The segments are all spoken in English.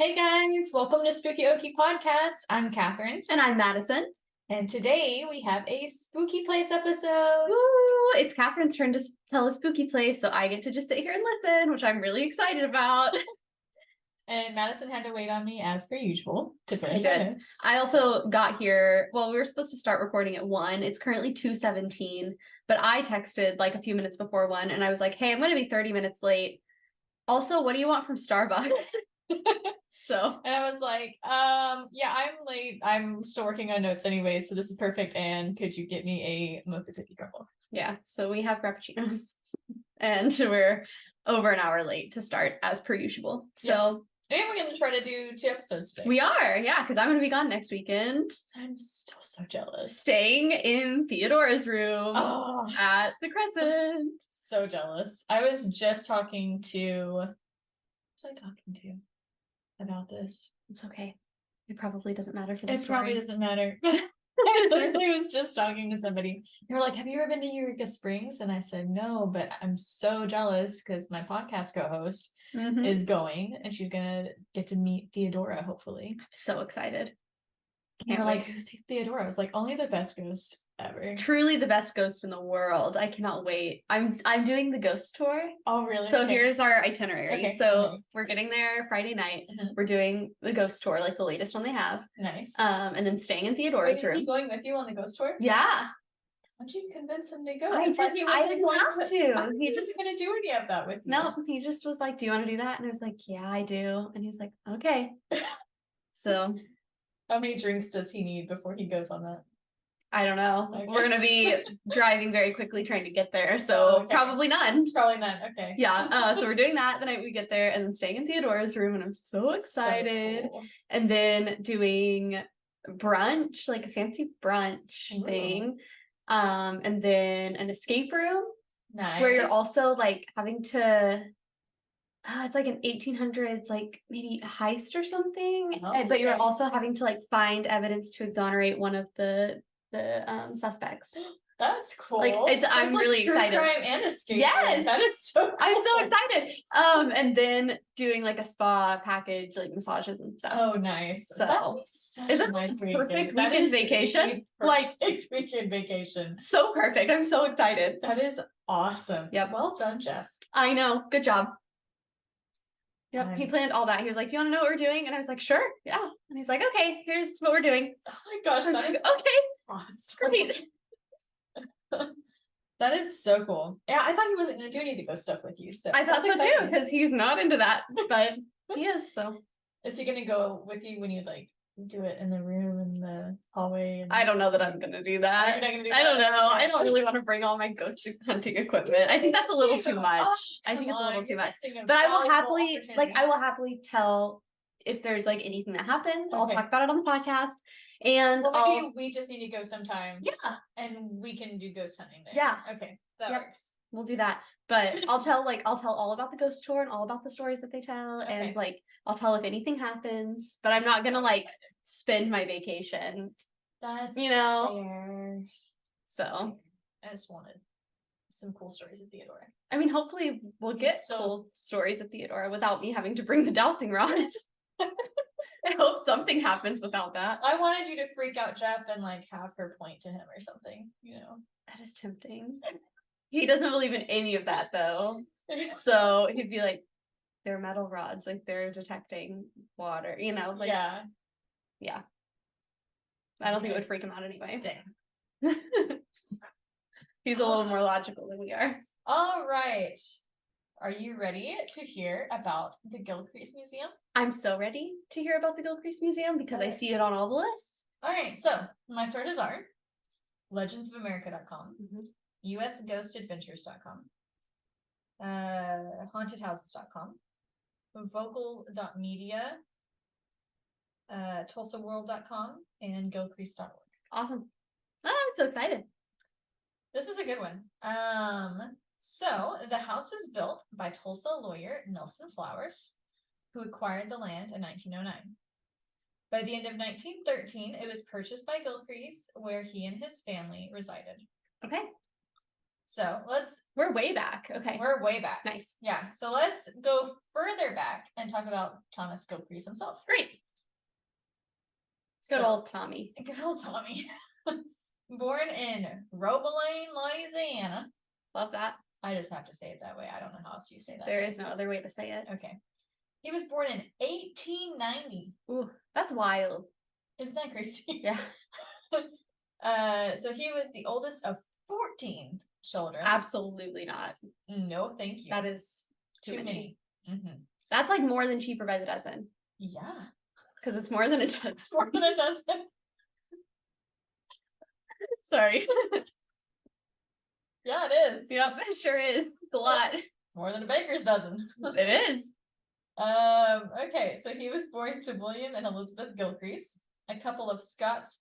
Hey guys, welcome to Spooky Okie Podcast. I'm Catherine. And I'm Madison. And today we have a spooky place episode. Woo! It's Catherine's turn to tell a spooky place, so I get to just sit here and listen, which I'm really excited about. And Madison had to wait on me as per usual to finish I our did. notes. I also got here, well, we were supposed to start recording at 1. It's currently 2:17, but I texted like a few minutes before 1, and I was like, hey, I'm going to be 30 minutes late. Also, what do you want from Starbucks? So. And I was like, yeah, I'm late. I'm still working on notes anyway, so this is perfect. And could you get me a mocha cookie crumble? Yeah, so we have frappuccinos, and we're over an hour late to start as per usual. So. And we're going to try to do 2 episodes today. We are, yeah, because I'm going to be gone next weekend. I'm still so jealous. Staying in Theodora's room at the Crescent. So jealous. I was just talking to... Who was I talking to about this? It's okay. It probably doesn't matter for the story. It probably doesn't matter. I literally was just talking to somebody. They were like, have you ever been to Eureka Springs? And I said, no, but I'm so jealous because my podcast co-host is going and she's going to get to meet Theodora, hopefully. I'm so excited. They were like, who's Theodora? I was like, only the best ghost ever. Truly the best ghost in the world. I cannot wait. I'm doing the ghost tour. Oh, really? So here's our itinerary. Okay. So we're getting there Friday night. We're doing the ghost tour, like the latest one they have. Nice. And then staying in Theodora's room. Is he going with you on the ghost tour? Yeah. Why'd you convince him to go? I didn't have to. He wasn't going to do any of that with you. No, he just was like, do you want to do that? And I was like, yeah, I do. And he was like, okay. So. How many drinks does he need before he goes on that? I don't know. Okay. We're going to be driving very quickly trying to get there. So probably none. Probably none. Okay. Yeah. So we're doing that the night we get there and then staying in Theodora's room. And I'm so excited. So cool. And then doing brunch, like a fancy brunch thing. And then an escape room. Nice. Where you're also like having to... it's like an 1800s, like maybe heist or something. But you're also having to like find evidence to exonerate one of the suspects. That's cool. Like I'm like really excited. Crime and escape. Yes, that is so cool. I'm so excited. And then doing like a spa package, like massages and stuff. Oh, nice. So is it nice perfect weekend vacation? Like weekend vacation. So perfect. I'm so excited. That is awesome. Yep. Well done, Jeff. I know. Good job. Yep, he planned all that. He was like, do you want to know what we're doing? And I was like, sure, yeah. And he's like, okay, here's what we're doing. Oh my gosh, I was like, okay, awesome. Great. That is so cool. Yeah, I thought he wasn't going to do any of the ghost stuff with you. So I thought so too, because he's not into that, but he is, so. Is he going to go with you when you like do it in the room, in the hallway? I don't know that I'm going to do that. You're not gonna do that? I don't know. I don't really want to bring all my ghost hunting equipment. I think that's a little too much. I think it's a little too much. But I will happily tell if there's like anything that happens. I'll talk about it on the podcast. And maybe we just need to go sometime. Yeah. And we can do ghost hunting there. Yeah. Okay. That works. We'll do that. But I'll tell all about the ghost tour and all about the stories that they tell. Okay. And like I'll tell if anything happens. But I'm not gonna like spend my vacation. That's fair. So I just wanted some cool stories of Theodora. I mean, hopefully we'll get cool stories of Theodora without me having to bring the dowsing rods. I hope something happens without that. I wanted you to freak out Jeff and like have her point to him or something, That is tempting. He doesn't believe in any of that though. So he'd be like, they're metal rods, like they're detecting water, like yeah. I don't think it would freak him out anyway. Dang. He's a little more logical than we are. All right. Are you ready to hear about the Gilcrease Museum? I'm so ready to hear about the Gilcrease Museum because I see it on all the lists. All right. So my sources are legendsofamerica.com, usghostadventures.com, hauntedhouses.com, vocal.media, tulsaworld.com, and gilcrease.org. Awesome. Oh, I'm so excited. This is a good one. So the house was built by Tulsa lawyer Nelson Flowers, who acquired the land in 1909. By the end of 1913, it was purchased by Gilcrease, where he and his family resided. Okay. So we're way back. Okay. We're way back. Nice. Yeah. So let's go further back and talk about Thomas Gilcrease himself. Great. Good old Tommy. Good old Tommy. Born in Roebelin, Louisiana. Love that. I just have to say it that way. I don't know how else you say that. There is no other way to say it. Okay. He was born in 1890. Ooh, that's wild. Isn't that crazy? Yeah. So he was the oldest of 14 children. Absolutely not. No, thank you. That is too many. Mm-hmm. That's like more than Cheaper by the Dozen. Yeah. Because it's more than a dozen. It's more than a dozen. Sorry. Yeah, it is. Yep, it sure is. It's a lot. It's more than a baker's dozen. It is. Okay, so he was born to William and Elizabeth Gilcrease, a couple of Scots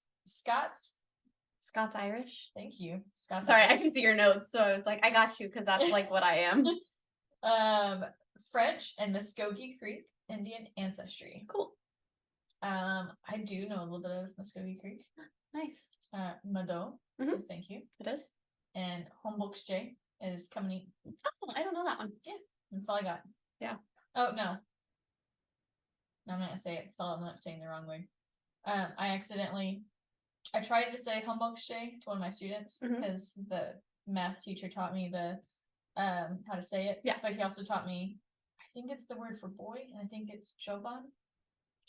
Irish. Thank you. Scots. Sorry, Irish. I can see your notes, so I was like, I got you, because that's like what I am. French and Muskogee Creek Indian ancestry. Cool. I do know a little bit of Muskogee Creek. Nice. Mado is thank you. It is. And Homeboksje is coming. Oh, I don't know that one. Yeah, that's all I got. Yeah. Oh no. I'm not gonna say it, so I'm not saying the wrong way. I tried to say Homeboksje to one of my students because the math teacher taught me the how to say it. Yeah. But he also taught me, I think it's the word for boy, and I think it's Choban.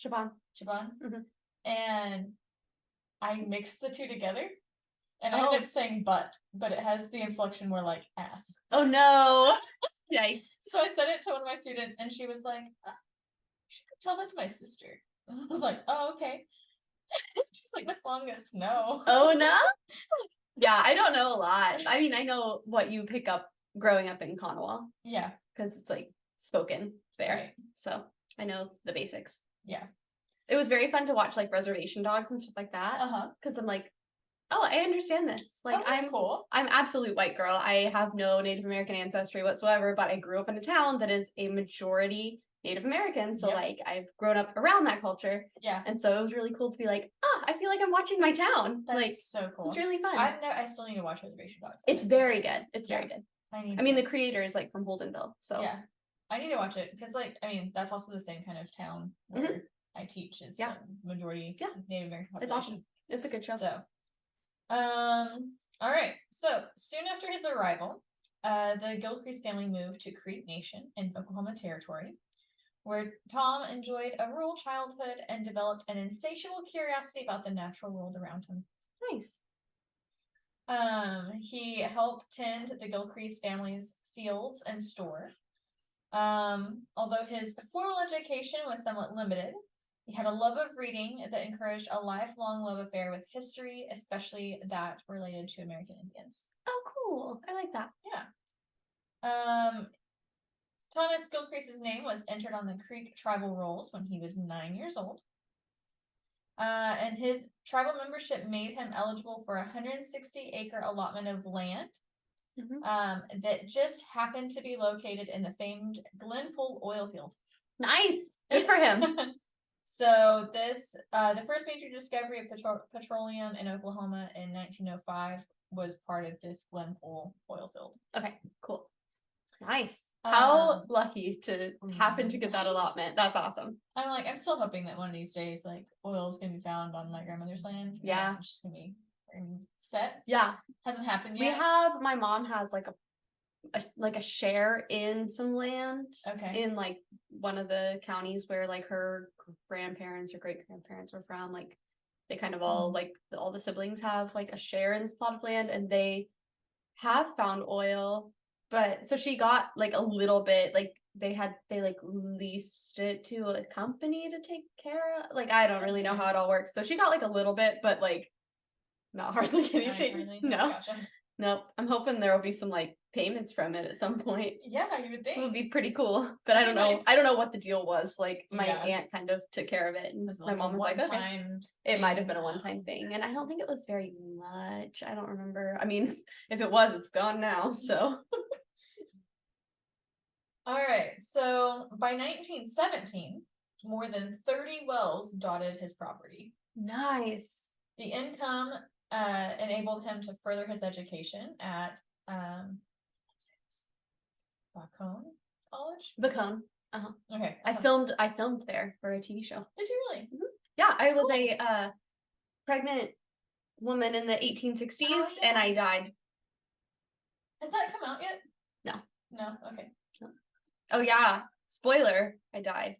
Mm-hmm. And I mixed the two together. And I ended up saying but it has the inflection more like ass. Oh no. Yikes. So I said it to one of my students and she was like, you should tell that to my sister. And I was like, oh, okay. She was like, the longest no. Oh no? Yeah, I don't know a lot. I mean, I know what you pick up growing up in Cornwall. Yeah. Because it's like spoken there. Right. So I know the basics. Yeah. It was very fun to watch like reservation dogs and stuff like that. Because I'm like, oh, I understand this. Like, that's cool. I'm absolute white girl. I have no Native American ancestry whatsoever, but I grew up in a town that is a majority Native American. So like, I've grown up around that culture. Yeah. And so it was really cool to be like, I feel like I'm watching my town. That's like, so cool. It's really fun. I still need to watch Reservation Dogs. It's very good. It's very good. I mean, the creator is like from Holdenville. So yeah, I need to watch it because like, I mean, that's also the same kind of town where I teach. It's majority Native American population. It's awesome. It's a good show. So, all right. So soon after his arrival, the Gilcrease family moved to Creek Nation in Oklahoma Territory, where Tom enjoyed a rural childhood and developed an insatiable curiosity about the natural world around him. Nice. He helped tend the Gilcrease family's fields and store. Although his formal education was somewhat limited, he had a love of reading that encouraged a lifelong love affair with history, especially that related to American Indians. Oh, cool. I like that. Yeah. Thomas Gilcrease's name was entered on the Creek tribal rolls when he was 9 years old. And his tribal membership made him eligible for a 160-acre allotment of land that just happened to be located in the famed Glenpool oil field. Nice. Good for him. So this, the first major discovery of petroleum in Oklahoma in 1905 was part of this Glenpool oil field. Okay, cool. Nice. How lucky to happen to get that allotment. That's awesome. I'm still hoping that one of these days, like, oil is going to be found on my grandmother's land. Yeah. It's just going to be set. Yeah. Hasn't happened yet. My mom has like a share in some land. Okay. In like one of the counties where like her grandparents or great grandparents were from. Like they kind of all like all the siblings have like a share in this plot of land, and they have found oil. But so she got like a little bit, like they like leased it to a company to take care of. Like I don't really know how it all works. So she got like a little bit, but like not hardly anything. Really? No. Gotcha. Nope. I'm hoping there will be some like payments from it at some point. Yeah, you would think. It would be pretty cool. But I don't know. I don't know what the deal was. Like my aunt kind of took care of it, and my mom was like, okay. It might have been a one-time thing. And I don't think it was very much. I don't remember. I mean, if it was, it's gone now. So all right. So by 1917, more than 30 wells dotted his property. Nice. The income enabled him to further his education at Bacone College? Bacone. Okay. I filmed there for a TV show. Did you really? Mm-hmm. Yeah, I was a pregnant woman in the 1860s, and I died. Has that come out yet? No. Okay. No. Oh yeah, spoiler! I died.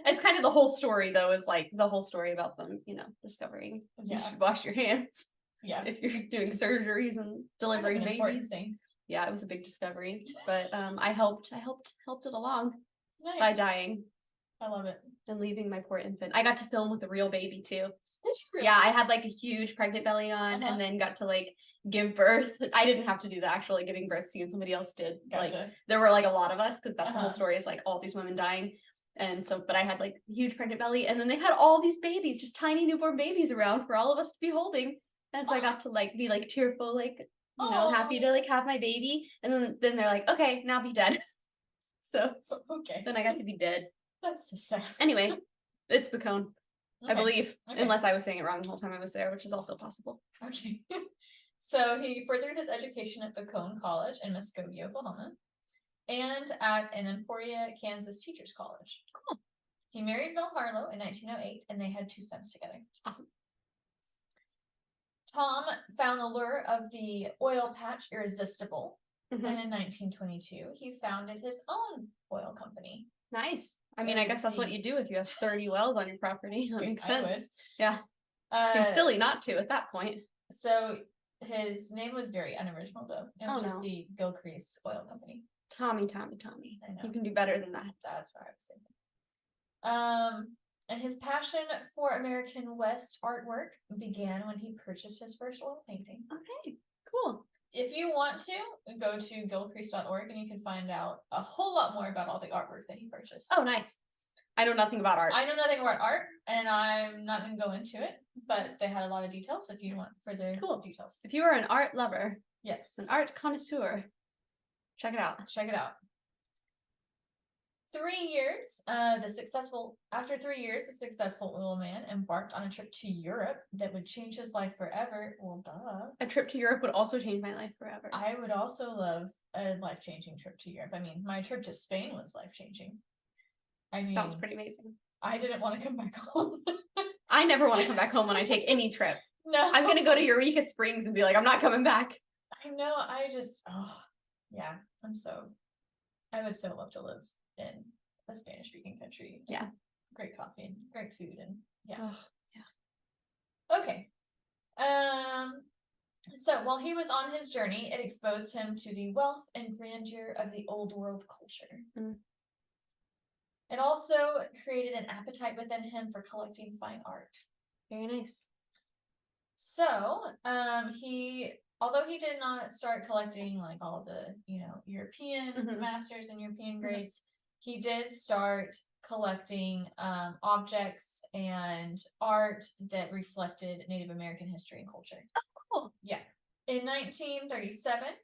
It's kind of the whole story, though. Is like the whole story about them, discovering you should wash your hands. Yeah. If you're doing surgeries and delivering babies. Thing. Yeah, it was a big discovery, but I helped it along by dying. I love it. And leaving my poor infant. I got to film with a real baby too. Did you really? Yeah, I had like a huge pregnant belly on, and then got to like give birth. I didn't have to do the actual like giving birth scene. Somebody else did. Gotcha. Like there were like a lot of us, because that's the whole story, is like all these women dying. And so, but I had like huge pregnant belly, and then they had all these babies, just tiny newborn babies around for all of us to be holding. And so I got to like be like tearful, like, happy to like have my baby. And then they're like, okay, now be dead. So okay. Then I got to be dead. That's so sad. Anyway, it's Bacone, I believe, unless I was saying it wrong the whole time I was there, which is also possible. Okay. So he furthered his education at Bacone College in Muskogee, Oklahoma, and at an Emporia, Kansas Teachers College. Cool. He married Mel Harlow in 1908, and they had 2 sons together. Awesome. Tom found the lure of the oil patch irresistible, and in 1922, he founded his own oil company. Nice. I mean, I guess that's what you do if you have 30 wells on your property. That makes sense. Would. Yeah. Seems silly not to at that point. So his name was very unoriginal, though. It was just the Gilcrease Oil Company. Tommy. I know. You can do better than that. That's what I was thinking. And his passion for American West artwork began when he purchased his first oil painting. Okay, cool. If you want to, go to gilcrease.org and you can find out a whole lot more about all the artwork that he purchased. Oh, nice. I know nothing about art. I know nothing about art, and I'm not going to go into it, but they had a lot of details if you want further details. If you are an art lover, yes, an art connoisseur, check it out. Check it out. 3 years, after 3 years, the successful oil man embarked on a trip to Europe that would change his life forever. Well, duh. A trip to Europe would also change my life forever. I would also love a life-changing trip to Europe. I mean, my trip to Spain was life-changing. Sounds pretty amazing. I didn't want to come back home. I never want to come back home when I take any trip. No. I'm going to go to Eureka Springs and be like, I'm not coming back. I know. Yeah. I would so love to live in a Spanish-speaking country. Yeah. Great coffee and great food and yeah. Oh, yeah. Okay. So while he was on his journey, it exposed him to the wealth and grandeur of the old world culture. Mm. It also created an appetite within him for collecting fine art. Very nice. So, although he did not start collecting like all the, European masters and European greats, he did start collecting objects and art that reflected Native American history and culture. Oh, cool. Yeah. In 1937,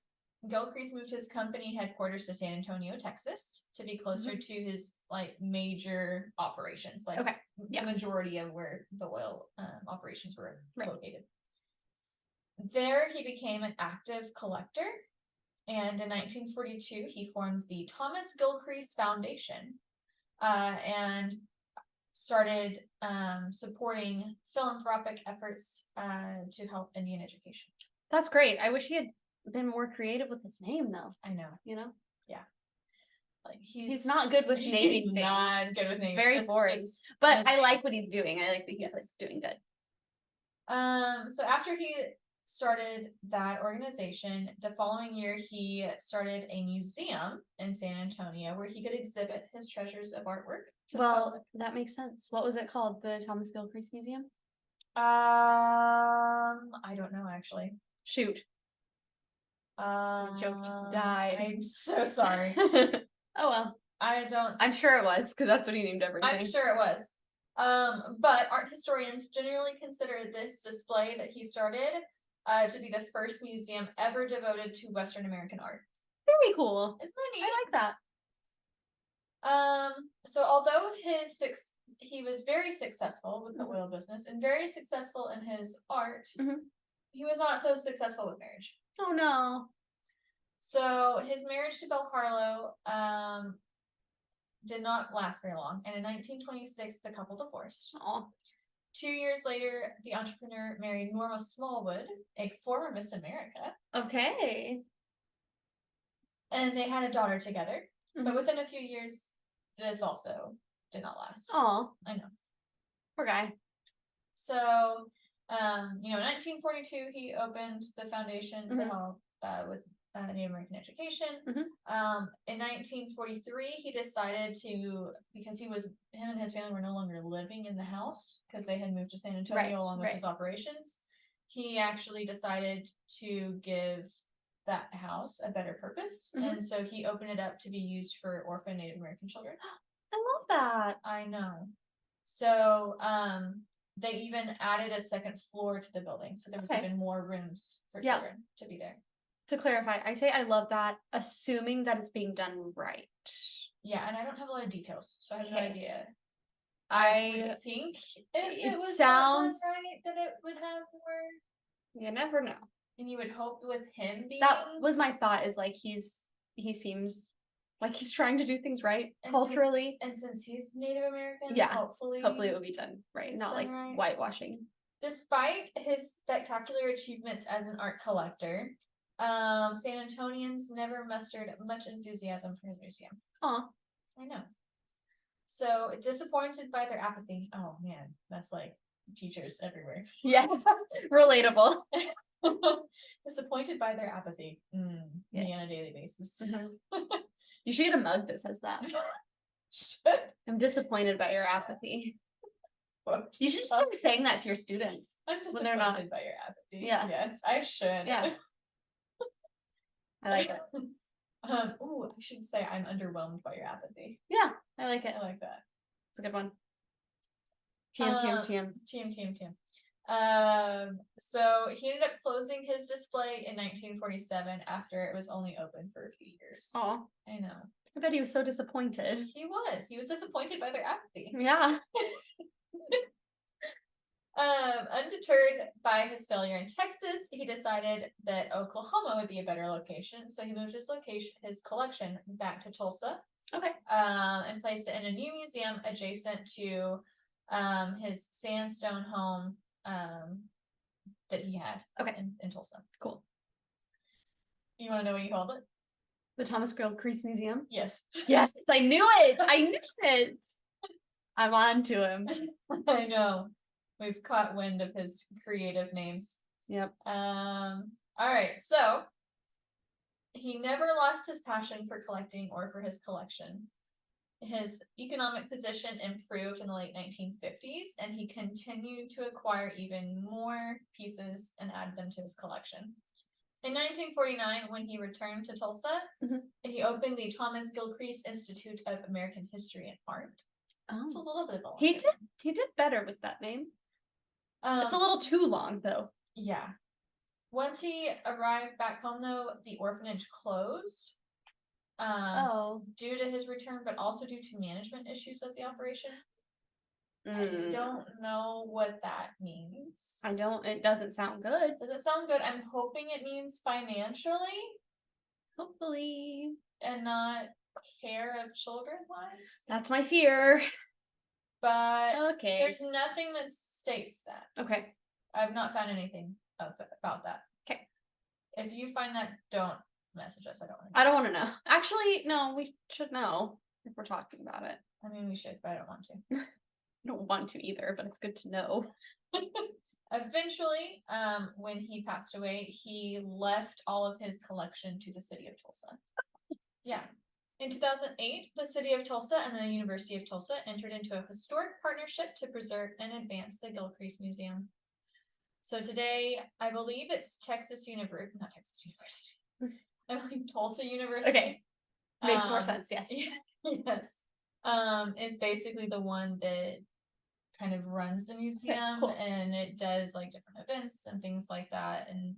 Gilcrease moved his company headquarters to San Antonio, Texas, to be closer to his major operations, the majority of where the oil operations were located. There, he became an active collector, and in 1942, he formed the Thomas Gilcrease Foundation, and started supporting philanthropic efforts to help Indian education. That's great. I wish he had been more creative with his name, though. I know. Yeah. He's not good with naming things. Not good with naming. Very boring. But I like what he's doing. I like that he's doing good. So after he started that organization, the following year he started a museum in San Antonio where he could exhibit his treasures of artwork. Well, that makes sense. What was it called? The Thomas Gilcrease Museum? I don't know actually. Shoot. The joke just died. I'm so sorry. Oh well. I'm sure it was, because that's what he named everything. I'm sure it was. But art historians generally consider this display that he started to be the first museum ever devoted to Western American art. Very cool. Isn't that neat? I like that. So although he was very successful with the oil business and very successful in his art, he was not so successful with marriage. Oh no. So his marriage to Belle Harlow did not last very long, and in 1926 the couple divorced. Aww. 2 years later, the entrepreneur married Norma Smallwood, a former Miss America. Okay. And they had a daughter together. Mm-hmm. But within a few years, this also did not last. Oh, I know. Poor guy. So, in 1942, he opened the foundation to help with Native American education. In 1943, he decided to, because him and his family were no longer living in the house because they had moved to San Antonio along with his operations. He actually decided to give that house a better purpose, and so he opened it up to be used for orphan Native American children. I love that. I know. So, they even added a second floor to the building, so there was even more rooms for children to be there. To clarify, I say I love that, assuming that it's being done right. Yeah, and I don't have a lot of details, so I have no idea. I think if it was done right, that it would have more. You never know. And you would hope with him being. That was my thought. Is like he seems like he's trying to do things right culturally. And since he's Native American, hopefully it will be done right, not like whitewashing. Despite his spectacular achievements as an art collector, San Antonians never mustered much enthusiasm for his museum. Aw. I know. So, disappointed by their apathy. Oh, man. That's like teachers everywhere. Yes. Relatable. Disappointed by their apathy. Me on a daily basis. You should get a mug that says that. I'm disappointed by your apathy. You should start saying that to your students. I'm disappointed by your apathy. Yeah. Yes, I should. Yeah. I like it. I should say I'm underwhelmed by your apathy. Yeah, I like it. I like that. It's a good one. TM. So he ended up closing his display in 1947 after it was only open for a few years. Oh, I know. I bet he was so disappointed. He was disappointed by their apathy. Yeah. Undeterred by his failure in Texas, he decided that Oklahoma would be a better location, so he moved his collection back to Tulsa. Okay. And placed it in a new museum adjacent to his sandstone home that he had in Tulsa. Cool. You want to know what he called it? The Thomas Gilcrease Museum? Yes. Yes, I knew it! I'm on to him. I know. We've caught wind of his creative names. Yep. All right, so he never lost his passion for collecting or for his collection. His economic position improved in the late 1950s, and he continued to acquire even more pieces and add them to his collection. In 1949, when he returned to Tulsa, he opened the Thomas Gilcrease Institute of American History and Art. Oh. It's a little bit of a He did better with that name. It's a little too long, though. Yeah. Once he arrived back home, though, the orphanage closed. Due to his return, but also due to management issues of the operation. I don't know what that means. It doesn't sound good. Does it sound good? I'm hoping it means financially. Hopefully. And not care of children wise. That's my fear. But there's nothing that states that. Okay. I've not found anything about that. Okay. If you find that, don't message us. I don't want to know. Actually, no, we should know if we're talking about it. I mean, we should, but I don't want to. I don't want to either, but it's good to know. Eventually, when he passed away, he left all of his collection to the city of Tulsa. Yeah. In 2008, the city of Tulsa and the University of Tulsa entered into a historic partnership to preserve and advance the Gilcrease Museum. So today, I believe it's not Texas University. I believe Tulsa University. Okay. Makes more sense, yes. Yes. Is basically the one that kind of runs the museum, and it does like different events and things like that, and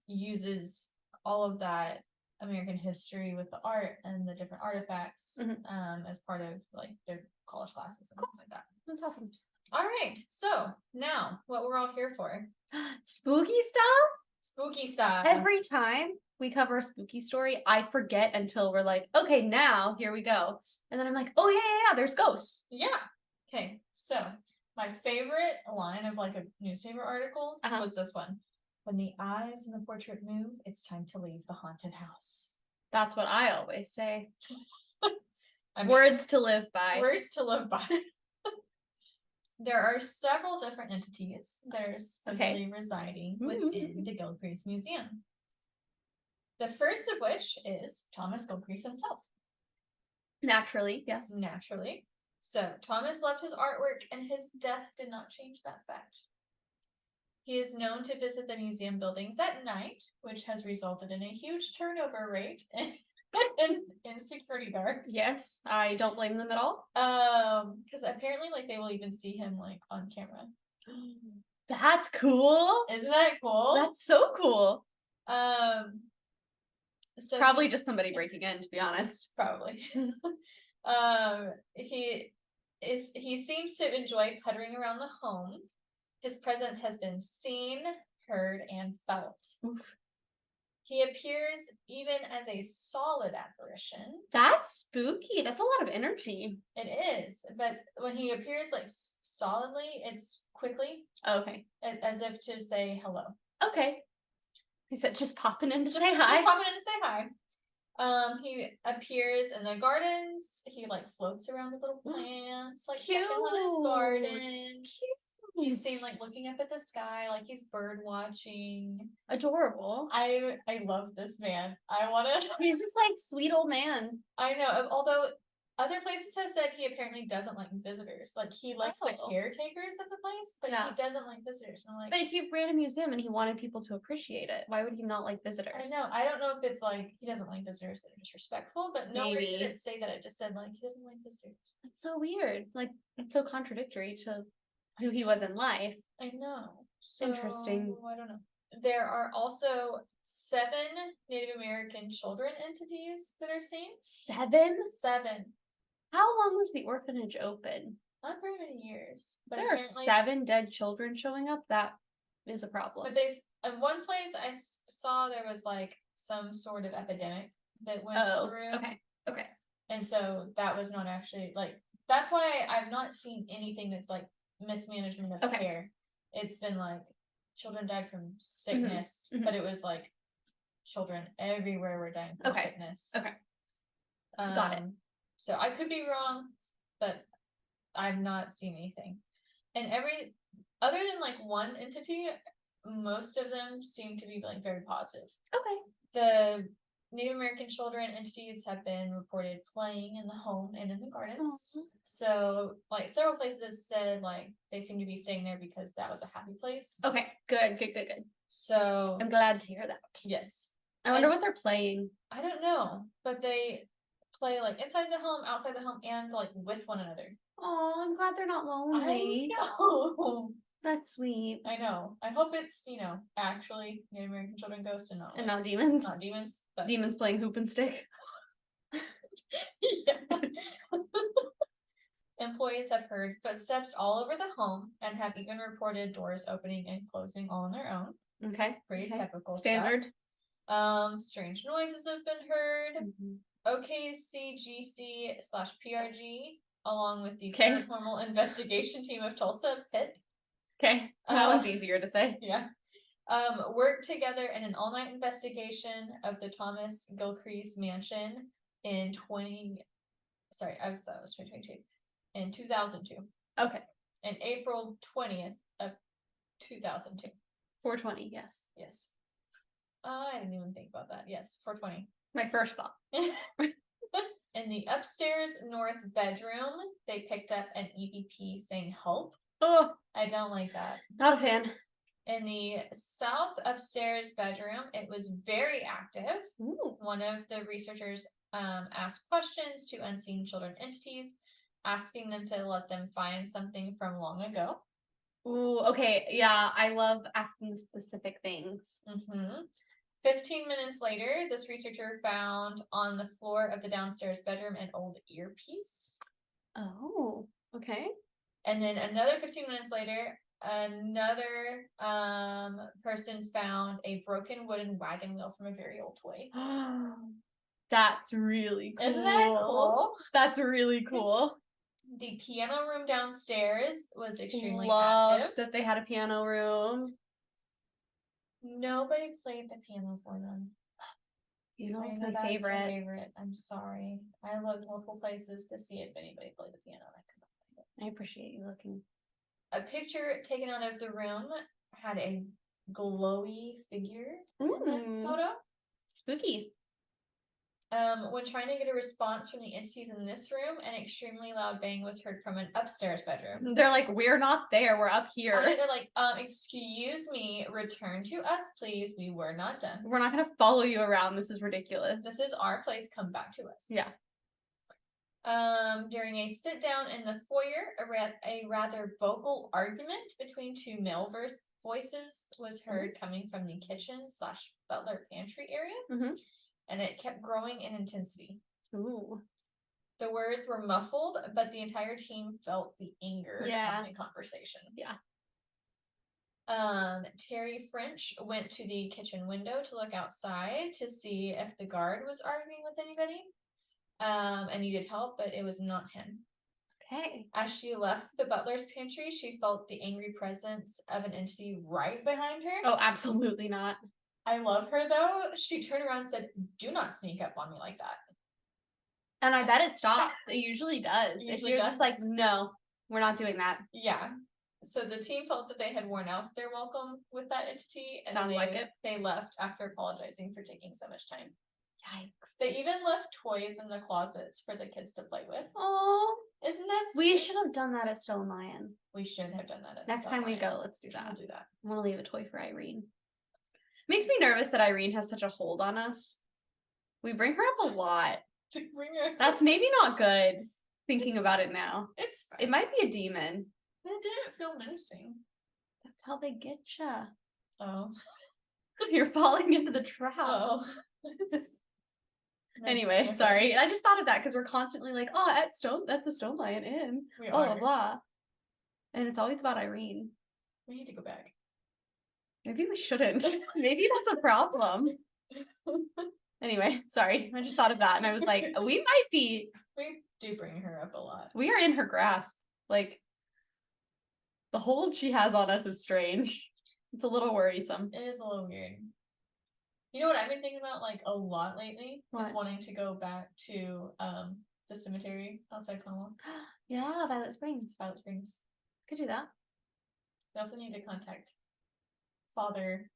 uses all of that American history with the art and the different artifacts as part of like their college classes and things like that. That's awesome. All right. So now what we're all here for. Spooky stuff? Spooky stuff. Every time we cover a spooky story, I forget until we're like, okay, now here we go. And then I'm like, oh yeah, there's ghosts. Yeah. Okay. So my favorite line of like a newspaper article was this one. When the eyes in the portrait move, it's time to leave the haunted house. That's what I always say. Words to live by. Words to live by. There are several different entities that are supposedly residing within the Gilcrease Museum. The first of which is Thomas Gilcrease himself. Naturally, yes. Naturally. So Thomas left his artwork, and his death did not change that fact. He is known to visit the museum buildings at night, which has resulted in a huge turnover rate in security guards. Yes, I don't blame them at all. Because apparently, like, they will even see him like on camera. That's cool. Isn't that cool? That's so cool. So probably just somebody breaking in, to be honest. Probably. He seems to enjoy puttering around the home. His presence has been seen, heard, and felt. Oof. He appears even as a solid apparition. That's spooky. That's a lot of energy. It is, but when he appears like solidly, it's quickly. Okay. As if to say hello. Okay. He said just popping in to say hi. Just popping in to say hi. He appears in the gardens. He like floats around with little plants, like checking on his garden. Cute. He's seen like looking up at the sky, like he's bird watching. Adorable. I love this man. I want to. He's just like sweet old man. I know. Although other places have said he apparently doesn't like visitors. Like he likes the caretakers of the place, but he doesn't like visitors. And I'm like, but if he ran a museum and he wanted people to appreciate it, why would he not like visitors? I know. I don't know if it's like he doesn't like visitors that are disrespectful, but nowhere did it say that. It just said like he doesn't like visitors. That's so weird. Like it's so contradictory to who he was in life. I know. So, interesting. I don't know. There are also 7 Native American children entities that are seen. 7? 7. How long was the orphanage open? Not very many years. But there are 7 dead children showing up. That is a problem. But in one place I saw there was like some sort of epidemic that went through. Okay. And so that was not actually like. That's why I've not seen anything that's like mismanagement of care. It's been like children died from sickness, but it was like children everywhere were dying from sickness. Okay. Got it. So I could be wrong, but I've not seen anything. And other than like one entity, most of them seem to be like very positive. Okay. The Native American children entities have been reported playing in the home and in the gardens. Oh. So, like, several places have said, like, they seem to be staying there because that was a happy place. Okay, good. So... I'm glad to hear that. Yes. I wonder what they're playing. I don't know, but they play, like, inside the home, outside the home, and, like, with one another. Oh, I'm glad they're not lonely. I know. That's sweet. I know. I hope it's, actually Native American children ghosts and not demons. Not demons. But... demons playing hoop and stick. Yeah. Employees have heard footsteps all over the home and have even reported doors opening and closing all on their own. Okay. Pretty typical standard stuff. Strange noises have been heard. OKCGC/PRG, along with the Paranormal Investigation Team of Tulsa, PIT. Okay, that one's easier to say. Yeah. Worked together in an all-night investigation of the Thomas Gilcrease mansion in 2022. In 2002. Okay. In April 20th of 2002. 420, yes. Yes. I didn't even think about that. Yes, 420. My first thought. In the upstairs north bedroom, they picked up an EVP saying help. Oh. I don't like that. Not a fan. In the south upstairs bedroom, it was very active. Ooh. One of the researchers asked questions to unseen children entities, asking them to let them find something from long ago. Ooh, okay. Yeah, I love asking specific things. 15 minutes later, this researcher found on the floor of the downstairs bedroom an old earpiece. Oh, okay. And then another 15 minutes later, another person found a broken wooden wagon wheel from a very old toy. That's really cool. Isn't that cool? That's really cool. The piano room downstairs was extremely Loved active. that they had a piano room. Nobody played the piano for them. You know, it's my favorite. I'm sorry. I looked multiple places to see if anybody played the piano. I could not find it. I appreciate you looking. A picture taken out of the room had a glowy figure in the photo. Spooky. When trying to get a response from the entities in this room, an extremely loud bang was heard from an upstairs bedroom. They're like, we're not there, we're up here. They're like, excuse me, return to us, please. We were not done. We're not gonna follow you around. This is ridiculous. This is our place. Come back to us. Yeah. During a sit down in the foyer, a rather vocal argument between two male voices was heard coming from the kitchen/butler pantry area. And it kept growing in intensity. Ooh. The words were muffled, but the entire team felt the anger from the conversation. Yeah. Terry French went to the kitchen window to look outside to see if the guard was arguing with anybody. And needed help, but it was not him. Okay. As she left the butler's pantry, she felt the angry presence of an entity right behind her. Oh, absolutely not. I love her, though. She turned around and said, "Do not sneak up on me like that." And I bet it stopped. It usually does. If you're just like, no, we're not doing that. Yeah. So the team felt that they had worn out their welcome with that entity. And Sounds like it. They left after apologizing for taking so much time. Yikes. They even left toys in the closets for the kids to play with. Oh, isn't that sweet? We should have done that at Stone Lion. We should have done that at Next time we go, let's do that. We'll do that. I'm gonna leave a toy for Irene. Makes me nervous that Irene has such a hold on us. We bring her up a lot. That's maybe not good, thinking about it now. It's fine. It might be a demon. It didn't feel menacing. That's how they get ya. Oh. You're falling into the trap. Oh. Anyway, sorry. I just thought of that because we're constantly like, oh, at the Stone Lion Inn. Blah, blah, blah. And it's always about Irene. We need to go back. Maybe we shouldn't. Maybe that's a problem. Anyway, sorry. I just thought of that and I was like, we do bring her up a lot. We are in her grasp. Like, the hold she has on us is strange. It's a little worrisome. It is a little weird. You know what I've been thinking about like a lot lately? What? Is wanting to go back to the cemetery outside Cornwall. Yeah, Violet Springs. Could do that. We also need to contact Father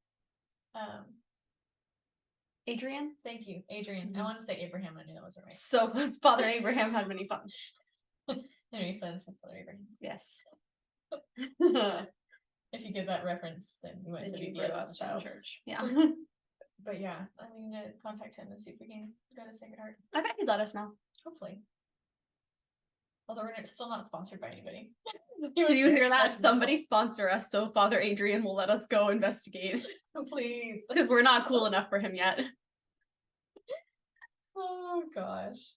Adrian? Thank you, Adrian. I wanted to say Abraham. I knew that wasn't right. So close. Father Abraham had many sons. Many sons of Father Abraham. Yes. If you get that reference, then you went to VBS as a child. Church. Yeah. But yeah, I need to contact him and see if we can go to Sacred Heart. I bet he'd let us know. Hopefully. Although we're still not sponsored by anybody. Do you hear that? Somebody sponsor us so Father Adrian will let us go investigate. Please. Because we're not cool enough for him yet. Oh gosh.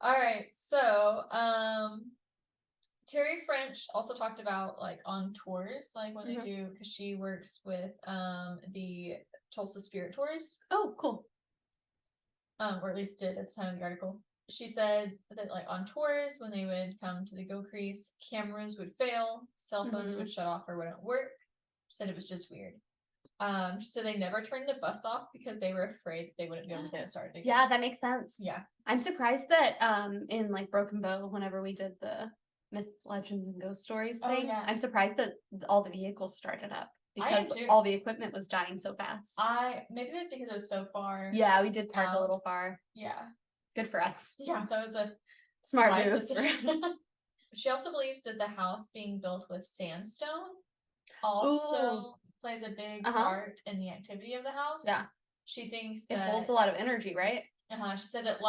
Alright, so Terry French also talked about like on tours, like when they do, because she works with the Tulsa Spirit Tours. Oh, cool. Or at least did at the time of the article. She said that like on tours, when they would come to the Gilcrease, cameras would fail, cell phones would shut off or wouldn't work. She said it was just weird. She said they never turned the bus off because they were afraid that they wouldn't be able to get it started again. Yeah, that makes sense. Yeah. I'm surprised that in like Broken Bow, whenever we did the Myths, Legends, and Ghost Stories thing, I'm surprised that all the vehicles started up. Because all the equipment was dying so fast. Maybe that's because it was so far. Yeah, we did park a little far. Yeah. Good for us. Yeah, that was a smart move. She also believes that the house being built with sandstone also plays a big part in the activity of the house. Yeah. She thinks that it holds a lot of energy, right? She said that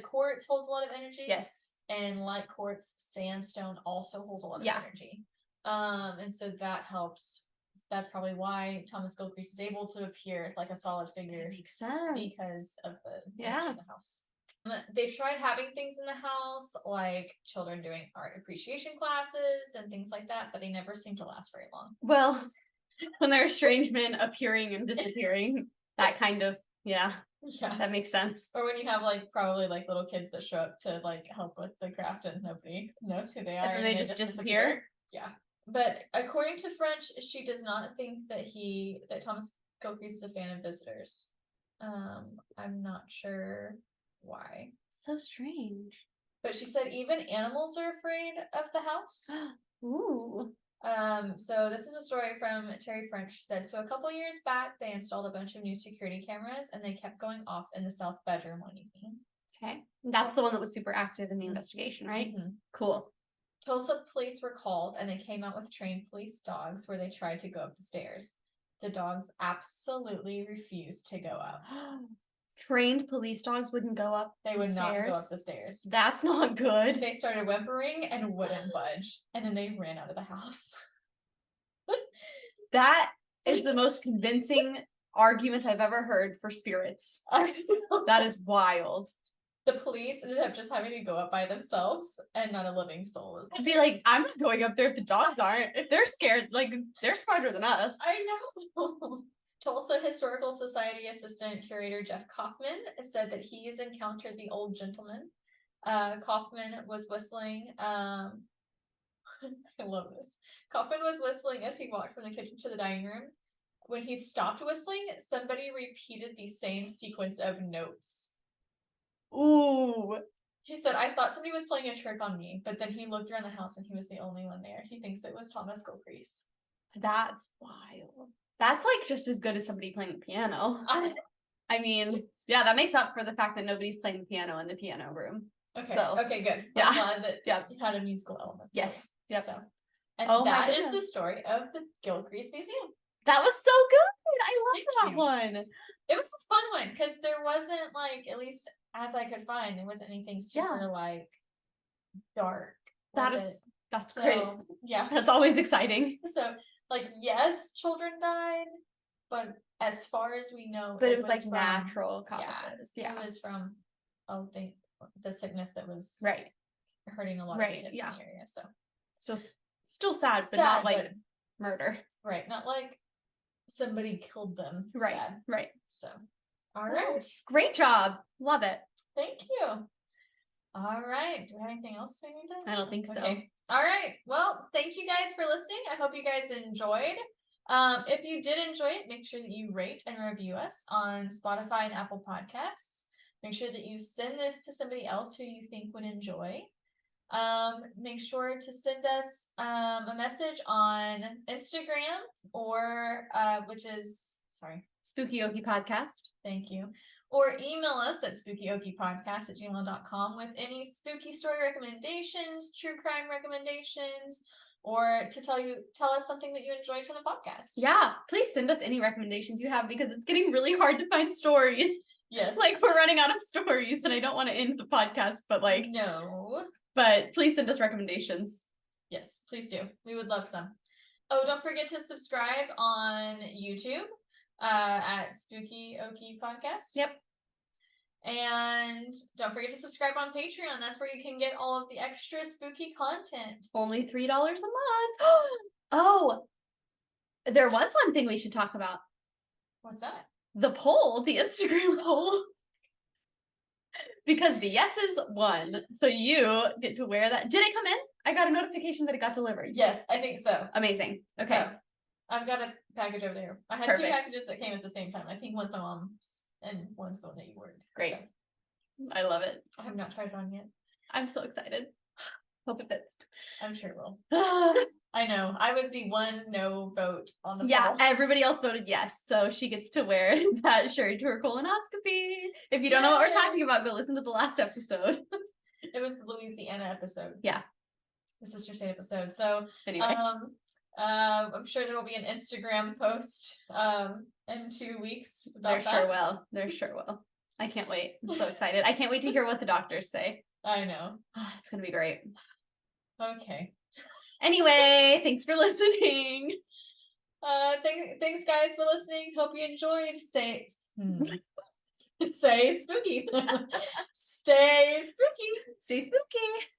quartz holds a lot of energy. Yes. And like quartz, sandstone also holds a lot of energy. And so that helps. That's probably why Thomas Gilcrease is able to appear like a solid figure. That makes sense. Because of the energy in the house. They've tried having things in the house, like children doing art appreciation classes and things like that, but they never seem to last very long. Well, when there are strange men appearing and disappearing, that kind of, yeah, that makes sense. Or when you have like probably like little kids that show up to like help with the craft and nobody knows who they are, and they just disappear. Yeah. But according to French, she does not think that Thomas Gilcrease is a fan of visitors. I'm not sure why. So strange. But she said even animals are afraid of the house. Ooh. So this is a story from Terry French. She said, so a couple years back, they installed a bunch of new security cameras and they kept going off in the south bedroom one evening. Okay. That's the one that was super active in the investigation, right? Mm-hmm. Cool. Tulsa police were called and they came out with trained police dogs where they tried to go up the stairs. The dogs absolutely refused to go up. Trained police dogs wouldn't go up They would not go up the stairs. That's not good. They started whimpering and wouldn't budge. And then they ran out of the house. That is the most convincing argument I've ever heard for spirits. That is wild. The police ended up just having to go up by themselves and not a living soul was there. I'd be like, I'm not going up there if the dogs aren't. If they're scared, like, they're smarter than us. I know. Tulsa Historical Society assistant curator Jeff Kaufman said that he's encountered the old gentleman. Kaufman was whistling. I love this. Kaufman was whistling as he walked from the kitchen to the dining room. When he stopped whistling, somebody repeated the same sequence of notes. Ooh. He said, I thought somebody was playing a trick on me, but then he looked around the house and he was the only one there. He thinks it was Thomas Gilcrease. That's wild. That's like just as good as somebody playing the piano. I mean, yeah, that makes up for the fact that nobody's playing the piano in the piano room. Okay. So, okay, good. Yeah. I'm glad that you had a musical element. Yes. Yep. So, and that is the story of the Gilcrease Museum. That was so good. I love that one. It was a fun one because there wasn't like, at least as I could find, there wasn't anything super like dark. That's great. Yeah. That's always exciting. So like, yes, children died, but as far as we know, but it was like from, natural causes. Yeah. It was from the sickness that was hurting a lot of the kids in the area. So still sad, but not like murder. Right. Not like somebody killed them. Right. Sad. Right. So all right. Great job. Love it. Thank you. All right. Do we have anything else we need to? I don't think so. Okay. All right. Well, thank you guys for listening. I hope you guys enjoyed. If you did enjoy it, make sure that you rate and review us on Spotify and Apple Podcasts. Make sure that you send this to somebody else who you think would enjoy. Make sure to send us a message on Instagram or which is Spooky Okie Podcast. Thank you. Or email us at spookyokiepodcast@gmail.com with any spooky story recommendations, true crime recommendations, or to tell us something that you enjoyed from the podcast. Yeah, please send us any recommendations you have because it's getting really hard to find stories. Yes. Like we're running out of stories and I don't want to end the podcast, but like no. But please send us recommendations. Yes, please do. We would love some. Oh, don't forget to subscribe on YouTube at Spooky Okie Podcast. Yep. And don't forget to subscribe on Patreon. That's where you can get all of the extra spooky content. Only $3 a month. Oh, there was one thing we should talk about. What's that? The poll, the Instagram poll. Because the yeses won. So you get to wear that. Did it come in? I got a notification that it got delivered. Yes, I think so. Amazing. Okay. So, I've got a package over there. I had 2 packages that came at the same time. I think one's my mom's and one's the one that you ordered. Great. So, I love it. I have not tried it on yet. I'm so excited. Hope it fits. I'm sure it will. I know. I was the one no vote on the poll. poll. Everybody else voted yes. So she gets to wear that shirt to her colonoscopy. If you don't know what we're talking about, go listen to the last episode. It was the Louisiana episode. Yeah. The Sister State episode. So anyway. I'm sure there will be an Instagram post in 2 weeks about There sure will. I can't wait. I'm so excited. I can't wait to hear what the doctors say. I know. Oh, it's gonna be great. Okay. Anyway, thanks for listening. Thanks guys for listening. Hope you enjoyed. Stay spooky. Stay spooky. Stay spooky.